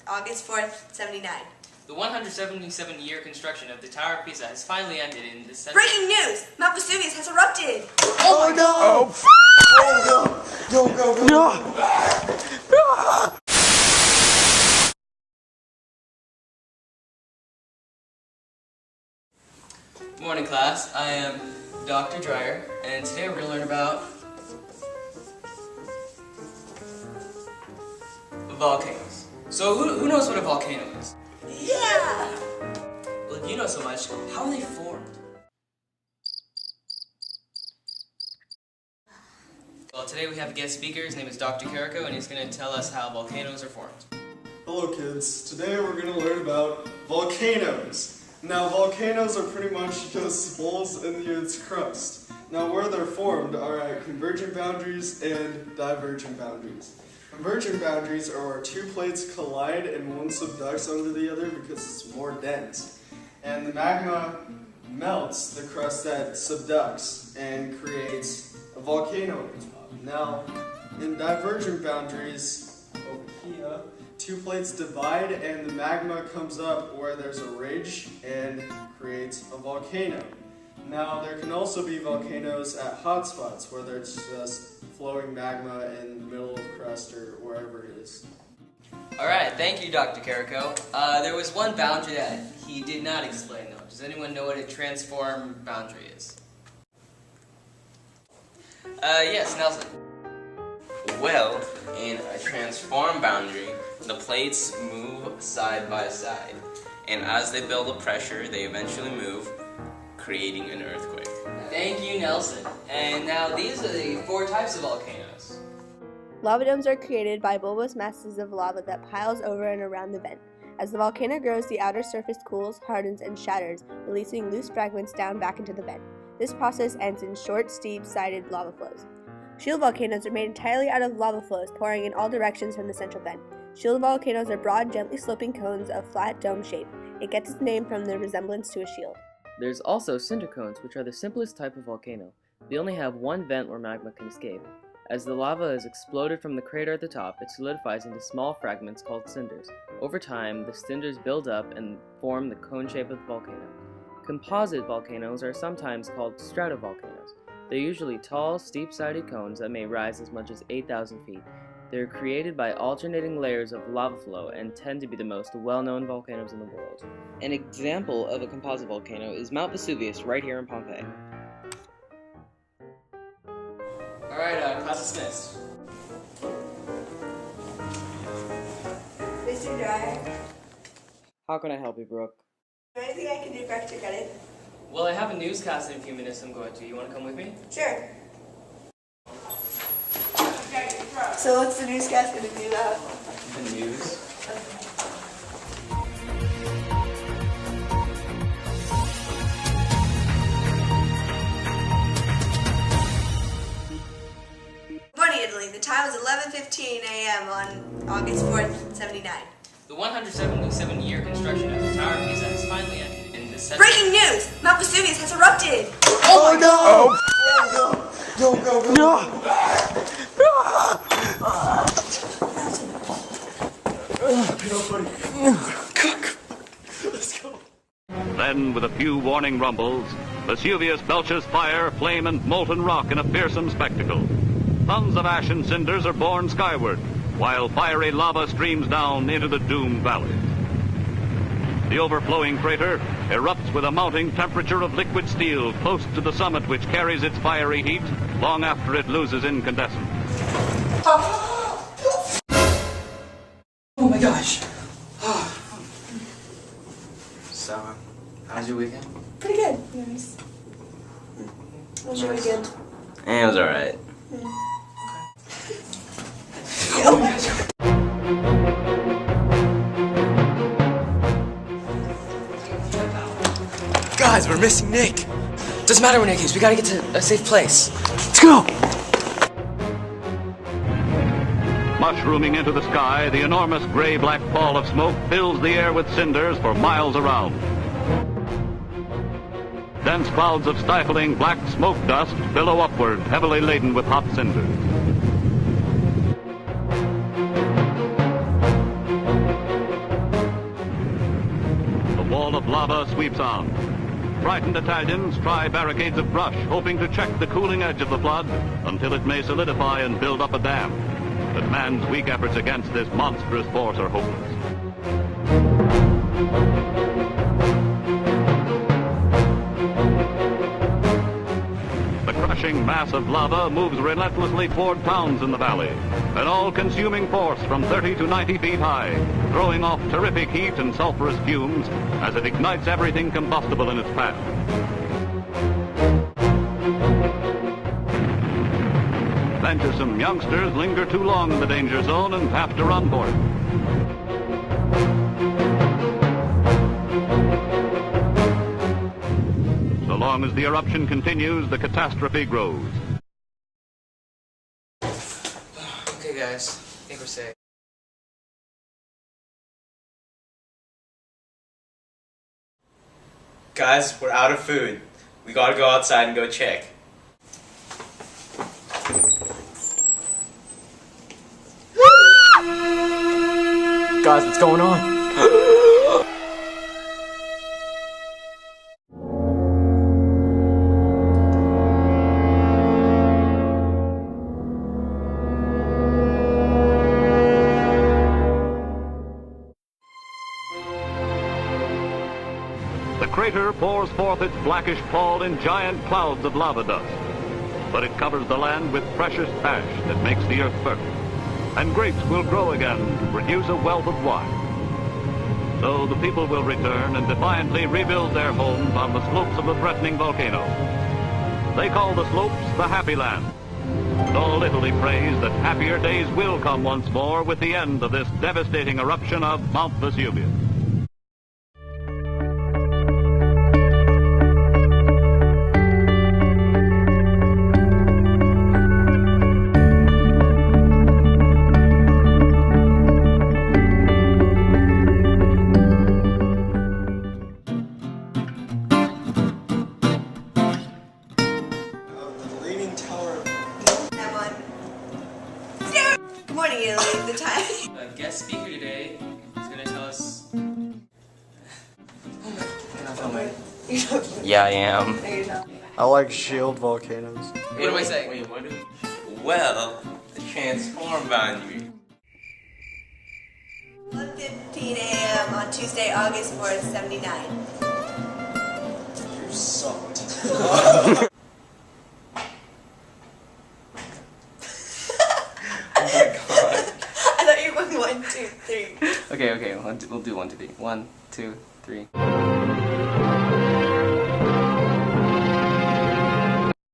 August 4th, 79. The 177-year construction of the Tower of Pisa has finally ended in the Breaking news! Mount Vesuvius has erupted! Oh no! Oh, go! Good morning, class. I am Dr. Dreyer, and today we're going to learn about volcanoes. So who knows what a volcano is? Yeah! Well, if you know so much, how are they formed? Well, today we have a guest speaker. His name is Dr. Carico, and he's going to tell us how volcanoes are formed. Hello kids, today we're going to learn about volcanoes. Now volcanoes are pretty much just holes in the Earth's crust. Now where they're formed are at convergent boundaries and divergent boundaries. Convergent boundaries are where two plates collide and one subducts under the other because it's more dense. And the magma melts the crust that subducts and creates a volcano at the top. Now, in divergent boundaries, over here, two plates divide and the magma comes up where there's a ridge and creates a volcano. Now, there can also be volcanoes at hot spots where there's just flowing magma in the middle of the crust or wherever it is. Alright, thank you, Dr. Carico. There was one boundary that he did not explain, though. Does anyone know what a transform boundary is? Yes, Nelson. Well, in a transform boundary, the plates move side by side, and as they build up pressure, they eventually move, creating an earthquake. Thank you, Nelson. And now these are the 4 types of volcanoes. Lava domes are created by bulbous masses of lava that piles over and around the vent. As the volcano grows, the outer surface cools, hardens, and shatters, releasing loose fragments down back into the vent. This process ends in short, steep-sided lava flows. Shield volcanoes are made entirely out of lava flows pouring in all directions from the central vent. Shield volcanoes are broad, gently sloping cones of flat dome shape. It gets its name from the resemblance to a shield. There's also cinder cones, which are the simplest type of volcano. They only have one vent where magma can escape. As the lava is exploded from the crater at the top, it solidifies into small fragments called cinders. Over time, the cinders build up and form the cone shape of the volcano. Composite volcanoes are sometimes called stratovolcanoes. They're usually tall, steep-sided cones that may rise as much as 8,000 feet. They're created by alternating layers of lava flow and tend to be the most well-known volcanoes in the world. An example of a composite volcano is Mount Vesuvius right here in Pompeii. Alright, class dismissed. Mr. Dreyer, How can I help you, Brooke? is there anything I can do for extra credit? Well, I have a newscast in a few minutes I'm going to. You want to come with me? Sure. So what's the newscast going to do about? The news. Good morning, Italy. The time is 11:15 a.m. on August 4th, 79. The 177-year construction of the Tower of Pisa has finally ended in the Breaking news! Mount Vesuvius has erupted! Oh no! Let's go. Then, with a few warning rumbles, Vesuvius belches fire, flame, and molten rock in a fearsome spectacle. Tons of ash and cinders are borne skyward, while fiery lava streams down into the doomed valley. The overflowing crater erupts with a mounting temperature of liquid steel close to the summit, which carries its fiery heat long after it loses incandescence. Oh my gosh. So, how's your weekend? Pretty good. Nice. How was your weekend? It was alright. Guys, we're missing Nick. Doesn't matter where Nick is. We gotta get to a safe place. Let's go! Mushrooming into the sky, the enormous gray-black ball of smoke fills the air with cinders for miles around. Dense clouds of stifling black smoke dust billow upward, heavily laden with hot cinders. lava sweeps on. Frightened Italians try barricades of brush, hoping to check the cooling edge of the flood until it may solidify and build up a dam. But man's weak efforts against this monstrous force are hopeless. The crushing mass of lava moves relentlessly toward towns in the valley, an all-consuming force from 30 to 90 feet high, throwing off terrific heat and sulfurous fumes as it ignites everything combustible in its path. Venturesome youngsters linger too long in the danger zone and have to run for it. So long as the eruption continues, the catastrophe grows. Okay, guys. I think we're safe. Guys, we're out of food. We gotta go outside and go check. Guys, what's going on? The crater pours forth its blackish pall in giant clouds of lava dust, but it covers the land with precious ash that makes the earth fertile, and grapes will grow again to produce a wealth of wine. So the people will return and defiantly rebuild their homes on the slopes of the threatening volcano. They call the slopes the Happy Land. And all Italy prays that happier days will come once more with the end of this devastating eruption of Mount Vesuvius. Good morning, Italy. The time. A guest speaker today is going to tell us... You're not filming. Yeah, I am. I like shield volcanoes. What am I saying? Wait, what do we... Well, the transform boundary. 1:15 a.m. on Tuesday, August 4th, 79. You sucked. I thought you were going 1, 2, 3. Okay, we'll do 1, 2, 3. 1, 2, 3.